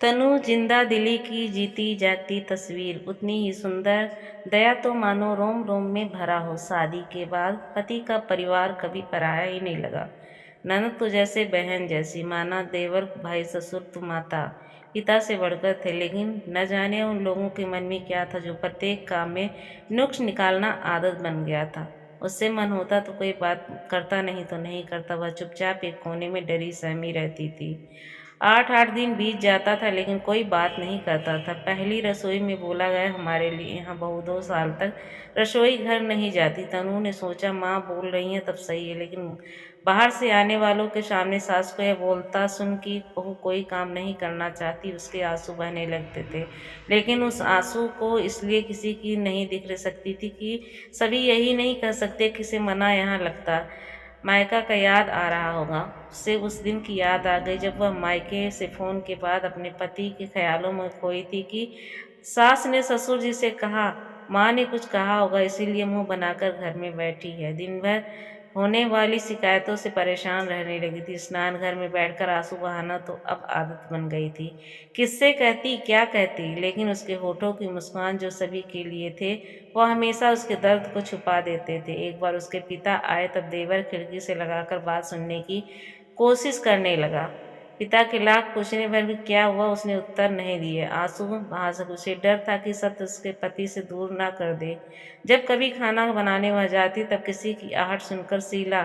तनु जिंदा दिली की जीती जागती तस्वीर, उतनी ही सुंदर। दया तो मानो रोम रोम में भरा हो। शादी के बाद पति का परिवार कभी पराया ही नहीं लगा। ननद तो जैसे बहन जैसी, माना देवर, भाई, ससुर तो माता पिता से बढ़कर थे। लेकिन न जाने उन लोगों के मन में क्या था जो प्रत्येक काम में नुक्स निकालना आदत बन गया था। उससे मन होता तो कोई बात करता, नहीं तो नहीं करता। वह चुपचाप एक कोने में डरी सहमी रहती थी। 8-8 दिन बीत जाता था लेकिन कोई बात नहीं करता था। पहली रसोई में बोला गया, हमारे लिए यहाँ बहू 2 साल तक रसोई घर नहीं जाती। तनु ने सोचा माँ बोल रही हैं तब सही है, लेकिन बाहर से आने वालों के सामने सास को यह बोलता सुन कि बहू कोई काम नहीं करना चाहती, उसके आंसू बहने लगते थे। लेकिन उस आंसू को इसलिए किसी की नहीं दिख सकती थी कि सभी यही नहीं कह सकते किसे मना यहाँ लगता। मायका का याद आ रहा होगा। उससे उस दिन की याद आ गई जब वह मायके से फोन के बाद अपने पति के ख्यालों में खोई थी कि सास ने ससुर जी से कहा, माँ ने कुछ कहा होगा इसीलिए मुंह बनाकर घर में बैठी है। दिन भर होने वाली शिकायतों से परेशान रहने लगी थी। स्नान घर में बैठकर आंसू बहाना तो अब आदत बन गई थी। किससे कहती, क्या कहती, लेकिन उसके होठों की मुस्कान जो सभी के लिए थे, वह हमेशा उसके दर्द को छुपा देते थे। एक बार उसके पिता आए तब देवर खिड़की से लगाकर बात सुनने की कोशिश करने लगा। पिता के लाख पूछने पर भी क्या हुआ उसने उत्तर नहीं दिए। आंसू बहा सके, उसे डर था कि सत्य उसके पति से दूर ना कर दे। जब कभी खाना बनाने वह जाती तब किसी की आहट सुनकर शीला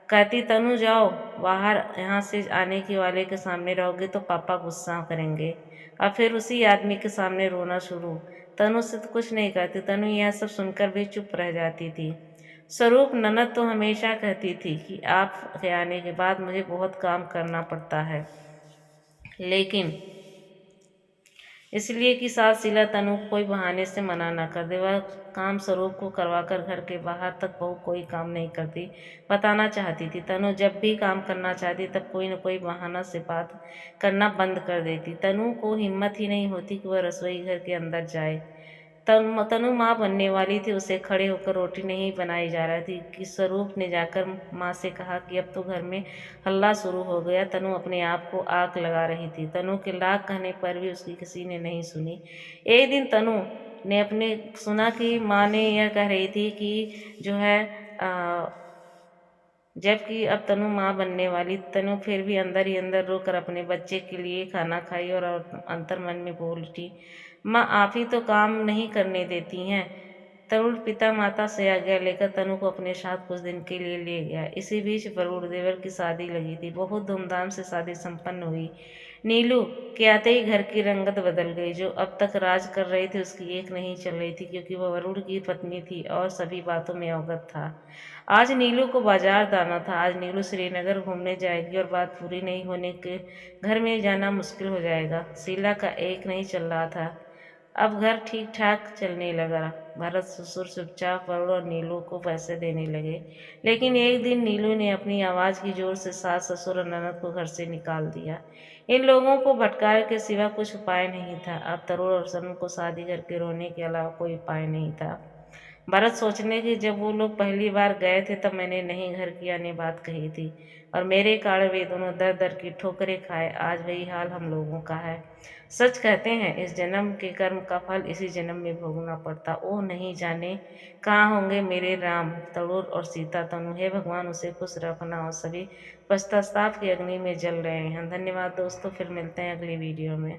कहती, तनु जाओ बाहर, यहाँ से आने के वाले के सामने रहोगे तो पापा गुस्सा करेंगे। और फिर उसी आदमी के सामने रोना शुरू। तनु से तो कुछ नहीं कहती। तनु यह सब सुनकर भी चुप रह जाती थी। स्वरूप ननद तो हमेशा कहती थी कि आप के आने के बाद मुझे बहुत काम करना पड़ता है, लेकिन इसलिए कि सास शीला तनु को कोई बहाने से मना न कर दे। वह काम स्वरूप को करवाकर घर के बाहर तक बहू कोई काम नहीं करती बताना चाहती थी। तनु जब भी काम करना चाहती तब कोई न कोई बहाना से बात करना बंद कर देती। तनु को हिम्मत ही नहीं होती कि वह रसोई घर के अंदर जाए। तनु माँ बनने वाली थी, उसे खड़े होकर रोटी नहीं बनाई जा रही थी कि स्वरूप ने जाकर माँ से कहा कि अब तो घर में हल्ला शुरू हो गया। तनु अपने आप को आग लगा रही थी। तनु के लाख कहने पर भी उसकी किसी ने नहीं सुनी। एक दिन तनु ने अपने सुना कि माँ ने यह कह रही थी कि जो है जबकि अब तनु माँ बनने वाली। तनु फिर भी अंदर ही अंदर रोकर अपने बच्चे के लिए खाना खाई और अंतर मन में बोल उठी, माँ आप ही तो काम नहीं करने देती हैं। तरुण पिता माता से आज्ञा लेकर तनु को अपने साथ कुछ दिन के लिए ले गया। इसी बीच वरुण देवर की शादी लगी थी। बहुत धूमधाम से शादी संपन्न हुई। नीलू के आते ही घर की रंगत बदल गई। जो अब तक राज कर रही थी उसकी एक नहीं चल रही थी, क्योंकि वह वरुण की पत्नी थी और सभी बातों में अवगत था। आज नीलू को बाजार जाना था। आज नीलू श्रीनगर घूमने जाएगी और बात पूरी नहीं होने के घर में जाना मुश्किल हो जाएगा। शीला का एक नहीं चल रहा था। अब घर ठीक ठाक चलने लगा। भरत ससुर चुपचाप वरुण और नीलू को पैसे देने लगे। लेकिन एक दिन नीलू ने अपनी आवाज़ की जोर से सास, ससुर और ननद को घर से निकाल दिया। इन लोगों को भटकाने के सिवा कुछ उपाय नहीं था। अब तरुण और सनु को शादी करके रोने के अलावा कोई उपाय नहीं था। भरत सोचने की, जब वो लोग पहली बार गए थे तब मैंने नहीं घर की आने बात कही थी और मेरे कारण वे दोनों दर दर की ठोकरें खाए। आज वही हाल हम लोगों का है। सच कहते हैं इस जन्म के कर्म का फल इसी जन्म में भोगना पड़ता। ओ नहीं जाने कहाँ होंगे मेरे राम, तरुण और सीता तनु। हे भगवान उसे खुश रखना। और सभी पश्चाताप की अग्नि में जल रहे हैं। धन्यवाद दोस्तों, फिर मिलते हैं अगली वीडियो में।